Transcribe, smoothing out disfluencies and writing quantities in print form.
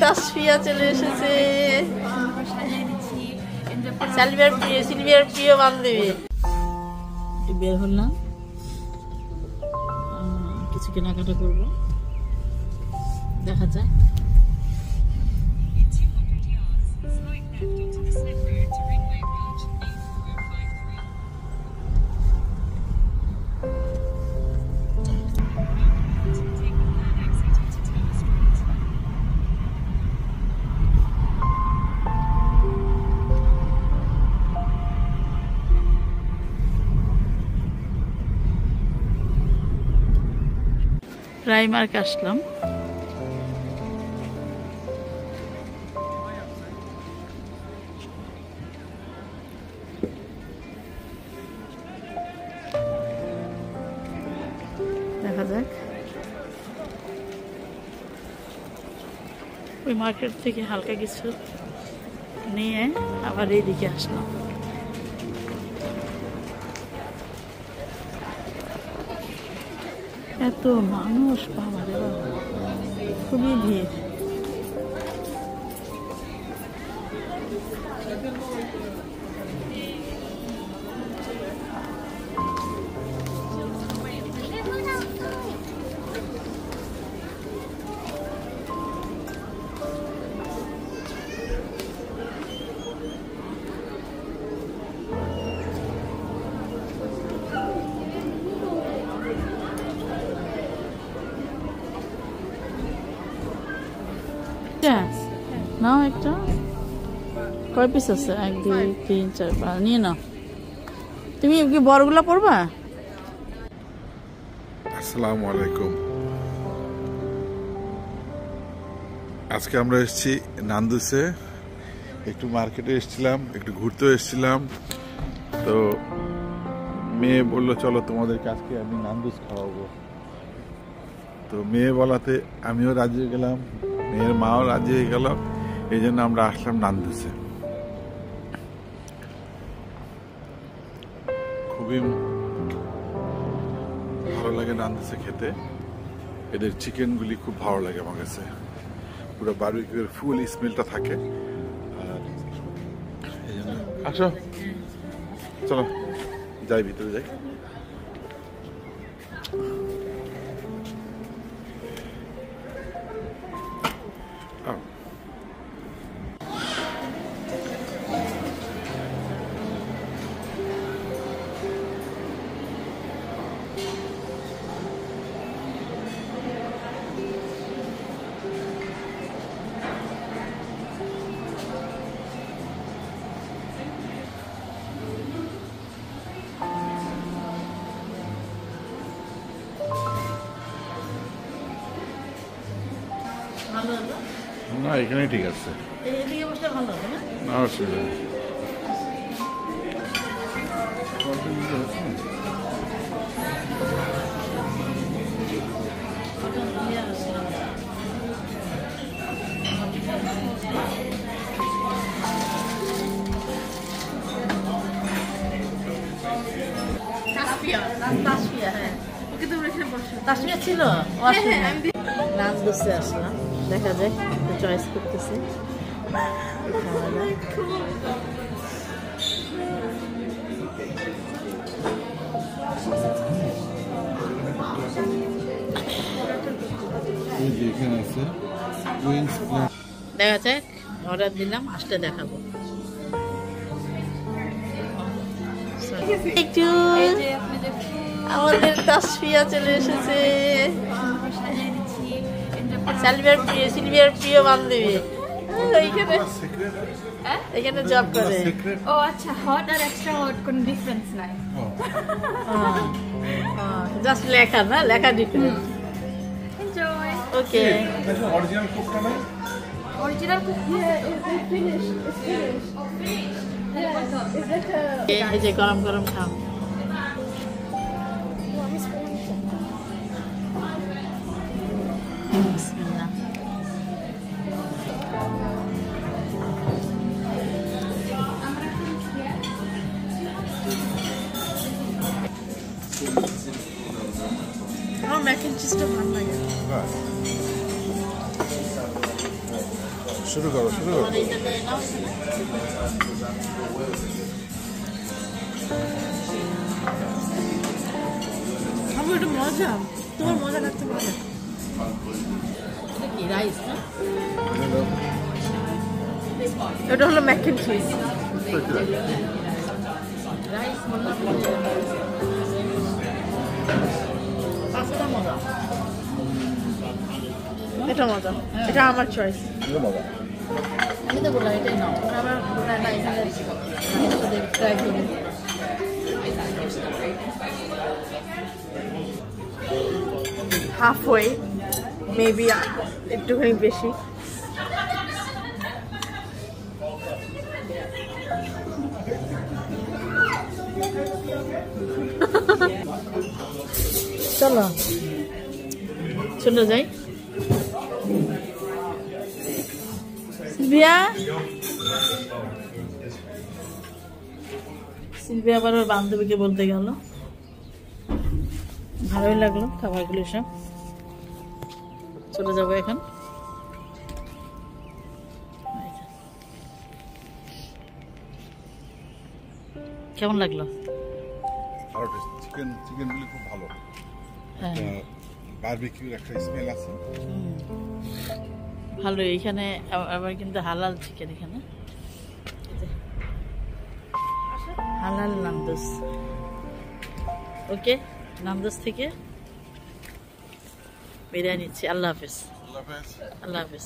তাসফিয়া চলে এসেছে, সিলভিয়ার প্রিয় বান্ধবী। বের হলাম, কিছু কেনাকাটা করবো, দেখা যায়। প্রাইমার্ক আসলাম, দেখা যাক। ওই মার্কেট থেকে হালকা কিছু নিয়ে আবার এইদিকে আসলাম। এত মানুষ, বাবা রে বাবা, খুবই ভিড়। নাও একটা, কয় পিস আছে? 1 2 3 4 5 নিয়ে নাও। তুমি কি বড়গুলা পড়বা? আসসালামু আলাইকুম। আজকে আমরা এসেছি নান্দুসে, একটু মার্কেটে এসেছিলাম, একটু ঘুরতে এসেছিলাম। তো মেয়ে বললো চলো তোমাদেরকে আজকে আমি নান্দুস খাওয়াবো। তো মেয়ে বলাতে আমিও রাজি হয়ে গেলাম, মেয়ের মাও রাজি হয়ে গেল, এই জন্য আমরা আসলাম নান্দুসে। খুবই ভালো লাগে নান্দুসে খেতে, এদের চিকেনগুলি খুব ভালো লাগে আমার কাছে, পুরো বারবিকিউর ফুল স্মেলটা থাকে। আর এই জন্য আসো, চলো যাই, ভিতরে যাই। না, এখানেই ঠিক আছে, না অসুবিধা নেই। তাসফিয়া ছিল, নান্দুসে আসলাম, দেখা যায়, চয়েস করতেছি। দেখা যাক, অর্ডার দিলাম, আসতে দেখাবো। একটু আমাদের তাসফিয়া চলে এসেছে, সিলভিয়ার প্রিয় বান্ধবী। এখানে জব করে। ও আচ্ছা, হট আর এক্সট্রা হট কোন ডিফারেন্স নাই, জাস্ট লেখা, না লেখা ডিফারেন্স। এনজয়। ওকে, অরিজিনাল কুকটা নাই? অরিজিনাল কুক এই যে গরম গরম খাও। বিসমিল্লাহ। আমার ম্যাক এন্ড চিজটা ভালো লাগে। শুরু করো শুরু করো। আমার এইটা দেয় না আমার এটা মজা, তোমার মজা লাগছে মজা। এটা কি রাইস না এটা হলো ম্যাক এন্ড চিজ। রাইস মনে পাস্তা মজা এটা মজা, এটা আমার চয়েস। আমি তো বললাম এটাই নাও আমার না এখানে ট্রাই করি হাফওয়ে মেবি একটুখানি বেশি। চলো চলে যাই সিলভিয়া সিলভিয়া আবার ওর বান্ধবীকে বলতে গেল ভালোই লাগলো খাবারগুলো সব চলে যাবো এখন কেমন লাগলো চিকেনগুলি খুব ভালো হ্যাঁ বারবিকিউর একটা স্মেল আছে ভালো এখানে আবার কিন্তু হালাল চিকেন এখানে হালাল নান্দোস ওকে নান্দোস থেকে বিদায় নিচ্ছি আল্লাহ হাফেজ আল্লাহ হাফেজ আল্লাহ হাফেজ